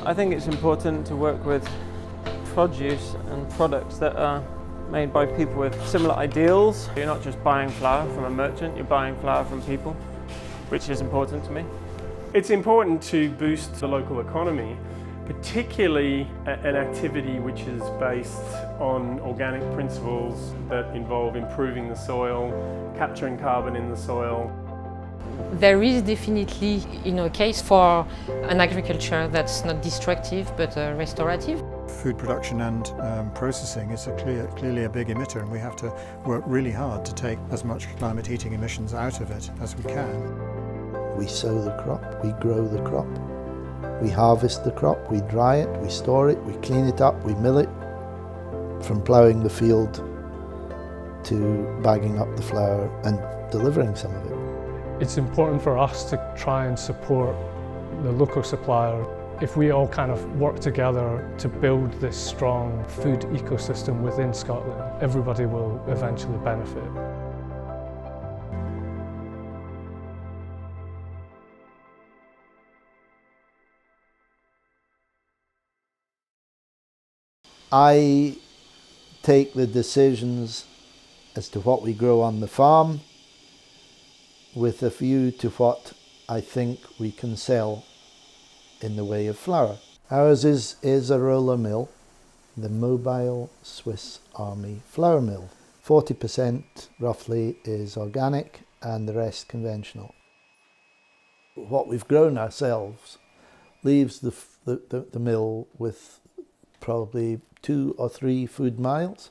I think it's important to work with produce and products that are made by people with similar ideals. You're not just buying flour from a merchant, you're buying flour from people, which is important to me. It's important to boost the local economy, particularly an activity which is based on organic principles that involve improving the soil, capturing carbon in the soil. There is definitely, a case for an agriculture that's not destructive but restorative. Food production and processing is clearly a big emitter, and we have to work really hard to take as much climate heating emissions out of it as we can. We sow the crop, we grow the crop, we harvest the crop, we dry it, we store it, we clean it up, we mill it, from ploughing the field to bagging up the flour and delivering some of it. It's important for us to try and support the local supplier. If we all kind of work together to build this strong food ecosystem within Scotland, everybody will eventually benefit. I take the decisions as to what we grow on the farm with a view to what I think we can sell in the way of flour. Ours is a roller mill, the Mobile Swiss Army Flour Mill. 40% roughly is organic and the rest conventional. What we've grown ourselves leaves the mill with probably 2 or 3 food miles.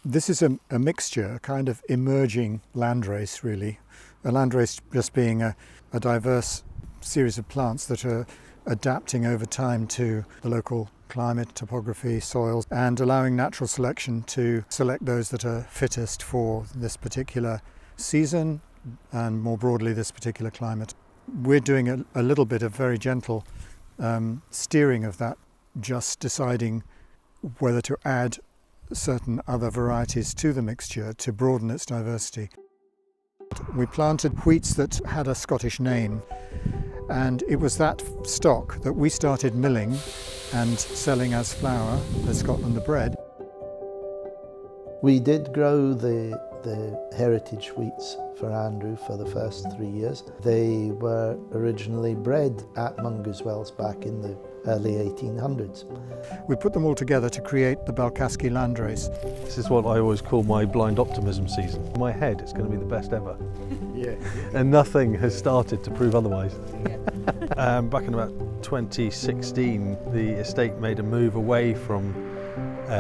This is a mixture, a kind of emerging landrace really. A landrace just being a diverse series of plants that are adapting over time to the local climate, topography, soils, and allowing natural selection to select those that are fittest for this particular season and more broadly this particular climate. We're doing a little bit of very gentle steering of that, just deciding whether to add certain other varieties to the mixture to broaden its diversity. We planted wheats that had a Scottish name, and it was that stock that we started milling and selling as flour, as Scotland the Bread. We did grow the heritage wheats for Andrew for the first 3 years. They were originally bred at Mungoswells back in the early 1800s. We put them all together to create the Balcaskie landrace. This is what I always call my blind optimism season. In my head, it's going to be the best ever. Yeah. And nothing has started to prove otherwise. Back in about 2016, the estate made a move away from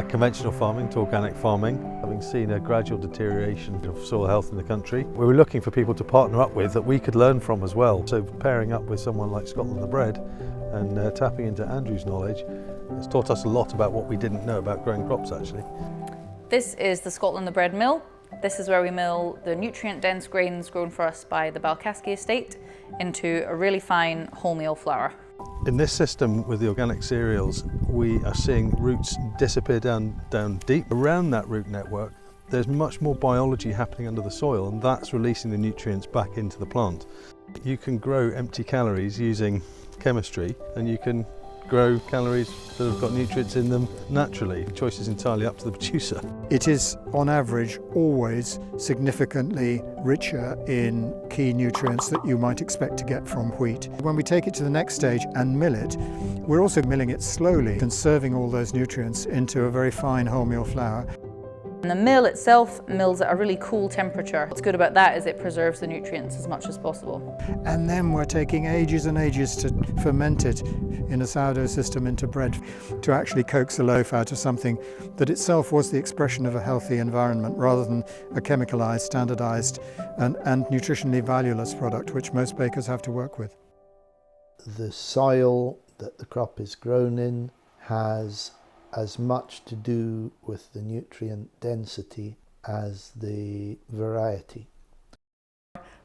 conventional farming to organic farming, having seen a gradual deterioration of soil health in the country. We were looking for people to partner up with that we could learn from as well. So pairing up with someone like Scotland the Bread and tapping into Andrew's knowledge has taught us a lot about what we didn't know about growing crops actually. This is the Scotland the Bread mill. This is where we mill the nutrient-dense grains grown for us by the Balcaskie estate into a really fine wholemeal flour. In this system with the organic cereals, we are seeing roots disappear down deep. Around that root network, there's much more biology happening under the soil, and that's releasing the nutrients back into the plant. You can grow empty calories using chemistry, and you can grow calories that have got nutrients in them naturally. The choice is entirely up to the producer. It is, on average, always significantly richer in key nutrients that you might expect to get from wheat. When we take it to the next stage and mill it, we're also milling it slowly, conserving all those nutrients into a very fine wholemeal flour. And the mill itself mills at a really cool temperature. What's good about that is it preserves the nutrients as much as possible. And then we're taking ages and ages to ferment it in a sourdough system into bread to actually coax a loaf out of something that itself was the expression of a healthy environment rather than a chemicalized, standardized and nutritionally valueless product which most bakers have to work with. The soil that the crop is grown in has as much to do with the nutrient density as the variety.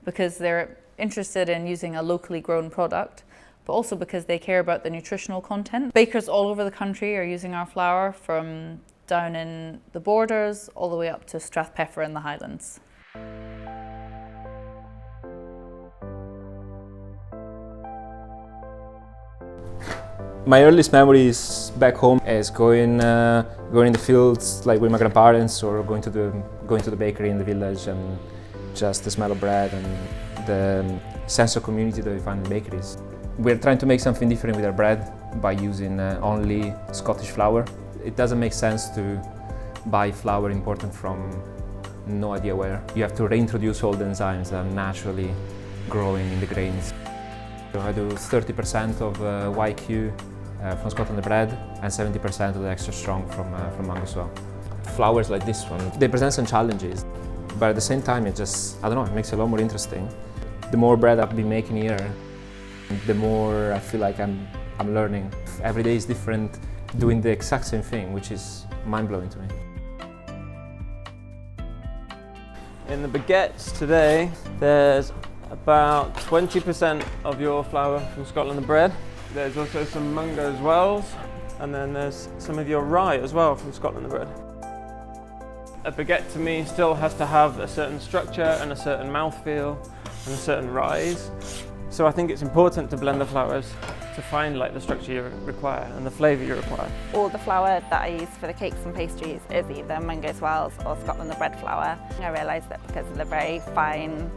Because they're interested in using a locally grown product, but also because they care about the nutritional content. Bakers all over the country are using our flour, from down in the borders all the way up to Strathpeffer in the Highlands. My earliest memories back home is going in the fields, like with my grandparents, or going to the bakery in the village, and just the smell of bread and the sense of community that we find in bakeries. We're trying to make something different with our bread by using only Scottish flour. It doesn't make sense to buy flour imported from no idea where. You have to reintroduce all the enzymes that are naturally growing in the grains. So I do 30% of YQ from Scotland Bread and 70% of the extra strong from Mungoswells. Flours like this one, they present some challenges, but at the same time it just, I don't know, it makes it a lot more interesting. The more bread I've been making here, the more I feel like I'm learning. Every day is different, doing the exact same thing, which is mind-blowing to me. In the baguettes today, there's about 20% of your flour from Scotland Bread. There's also some Mungoswells, and then there's some of your rye as well from Scotland Bread. A baguette to me still has to have a certain structure and a certain mouthfeel and a certain rise. So I think it's important to blend the flours to find like the structure you require and the flavour you require. All the flour that I use for the cakes and pastries is either Mungoswells or Scotland Bread flour. I realised that because of the very fine,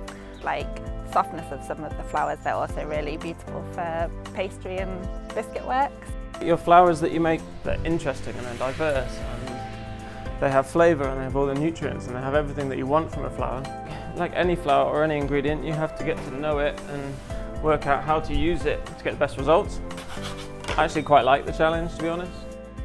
softness of some of the flours, they're also really beautiful for pastry and biscuit works. Your flours that you make, they're interesting and they're diverse, and they have flavour and they have all the nutrients and they have everything that you want from a flour. Like any flour or any ingredient, you have to get to know it and work out how to use it to get the best results. I actually quite like the challenge, to be honest.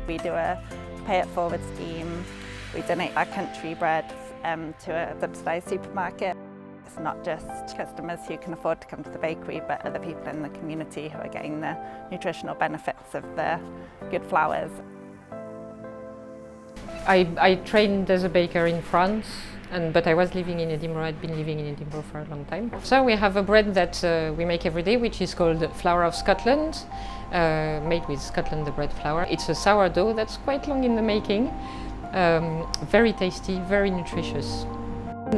We do a pay it forward scheme. We donate our country bread to a subsidised supermarket. It's not just customers who can afford to come to the bakery, but other people in the community who are getting the nutritional benefits of the good flours. I trained as a baker in France, but I was living in Edinburgh. I'd been living in Edinburgh for a long time. So we have a bread that we make every day, which is called Flour of Scotland, made with Scotland Bread flour. It's a sourdough that's quite long in the making, very tasty, very nutritious.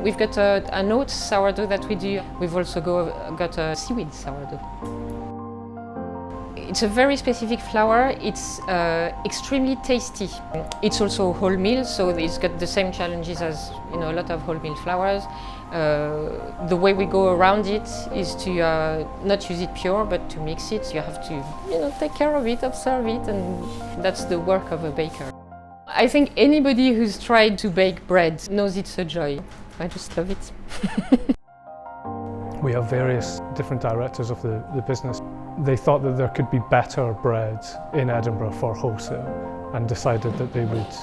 We've got an oat sourdough that we do. We've also got a seaweed sourdough. It's a very specific flour. It's extremely tasty. It's also wholemeal, so it's got the same challenges as a lot of wholemeal flours. The way we go around it is to not use it pure, but to mix it. You have to take care of it, observe it, and that's the work of a baker. I think anybody who's tried to bake bread knows it's a joy. I just love it. We have various different directors of the business. They thought that there could be better bread in Edinburgh for wholesale and decided that they would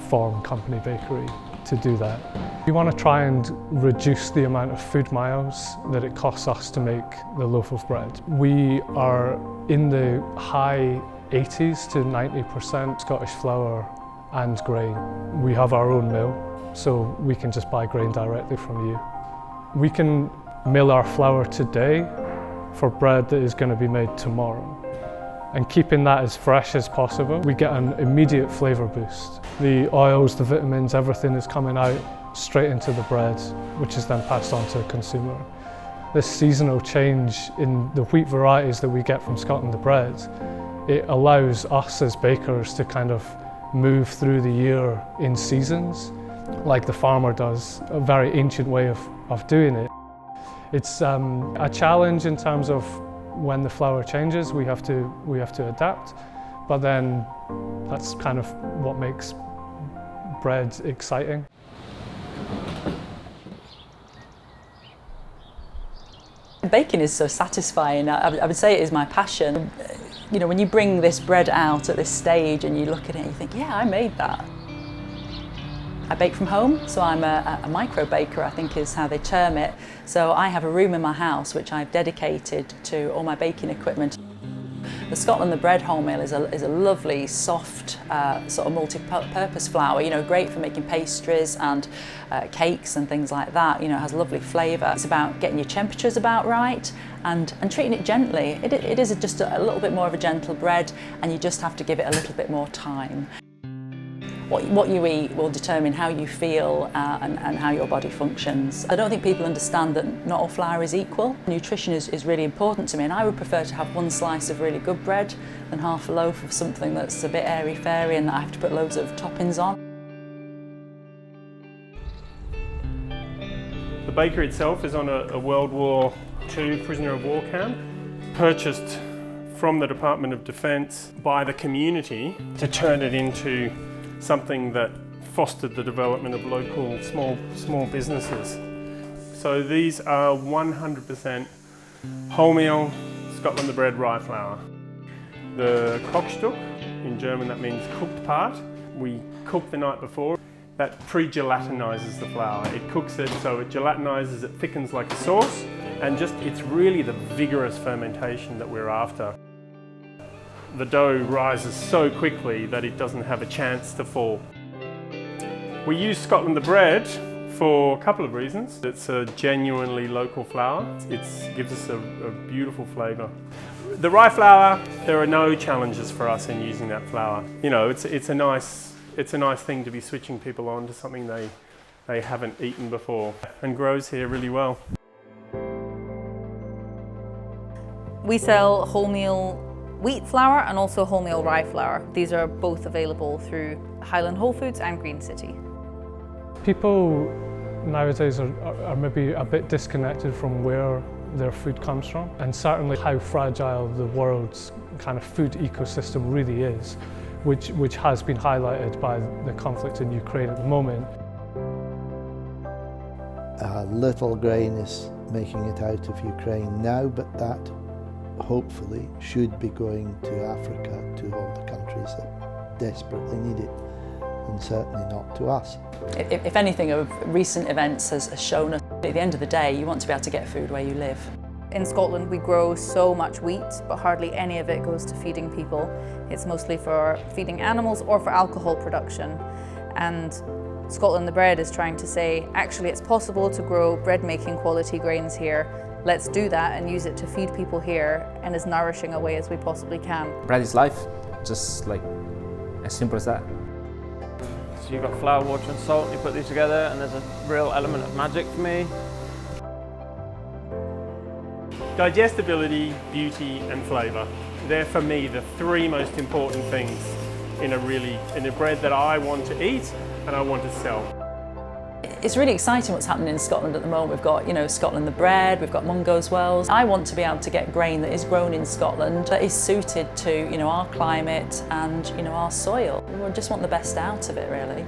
form Company Bakery to do that. We want to try and reduce the amount of food miles that it costs us to make the loaf of bread. We are in the high 80s to 90% Scottish flour and grain. We have our own mill, so we can just buy grain directly from you. We can mill our flour today for bread that is going to be made tomorrow. And keeping that as fresh as possible, we get an immediate flavour boost. The oils, the vitamins, everything is coming out straight into the bread, which is then passed on to the consumer. This seasonal change in the wheat varieties that we get from Scotland Bread, it allows us as bakers to kind of move through the year in seasons, like the farmer does, a very ancient way of doing it. It's a challenge in terms of when the flour changes, we have to adapt, but then that's kind of what makes bread exciting. Baking is so satisfying. I would say it is my passion. When you bring this bread out at this stage and you look at it and you think, yeah, I made that. I bake from home, so I'm a micro baker, I think is how they term it. So I have a room in my house which I've dedicated to all my baking equipment. The Scotland Bread wholemeal is a lovely, soft, sort of multi-purpose flour, great for making pastries and cakes and things like that. It has lovely flavour. It's about getting your temperatures about right and treating it gently. It is just a little bit more of a gentle bread, and you just have to give it a little bit more time. What you eat will determine how you feel and how your body functions. I don't think people understand that not all flour is equal. Nutrition is really important to me, and I would prefer to have one slice of really good bread than half a loaf of something that's a bit airy-fairy and that I have to put loads of toppings on. The bakery itself is on a World War II prisoner of war camp, purchased from the Department of Defence by the community to turn it into something that fostered the development of local small businesses. So these are 100% wholemeal Scotland the Bread rye flour. The Kochstück, in German that means cooked part, we cook the night before. That pre-gelatinizes the flour. It cooks it so it gelatinizes, it thickens like a sauce, and it's really the vigorous fermentation that we're after. The dough rises so quickly that it doesn't have a chance to fall. We use Scotland the Bread for a couple of reasons. It's a genuinely local flour. It gives us a beautiful flavour. The rye flour, there are no challenges for us in using that flour. You know, it's a nice thing to be switching people on to something they haven't eaten before, and grows here really well. We sell wholemeal wheat flour and also wholemeal rye flour. These are both available through Highland Whole Foods and Green City. People nowadays are maybe a bit disconnected from where their food comes from, and certainly how fragile the world's kind of food ecosystem really is, which has been highlighted by the conflict in Ukraine at the moment. Little grain is making it out of Ukraine now, but that hopefully should be going to Africa, to all the countries that desperately need it, and certainly not to us. If anything, of recent events has shown us at the end of the day you want to be able to get food where you live. In Scotland we grow so much wheat, but hardly any of it goes to feeding people. It's mostly for feeding animals or for alcohol production. And Scotland the Bread is trying to say, actually it's possible to grow bread-making quality grains here. Let's do that and use it to feed people here in as nourishing a way as we possibly can. Bread is life, just like as simple as that. So you've got flour, water and salt, you put these together and there's a real element of magic for me. Digestibility, beauty and flavour. They're for me the three most important things in a bread that I want to eat and I want to sell. It's really exciting what's happening in Scotland at the moment. We've got, Scotland the Bread, we've got Mungoswells. I want to be able to get grain that is grown in Scotland that is suited to, our climate and, our soil. We just want the best out of it, really.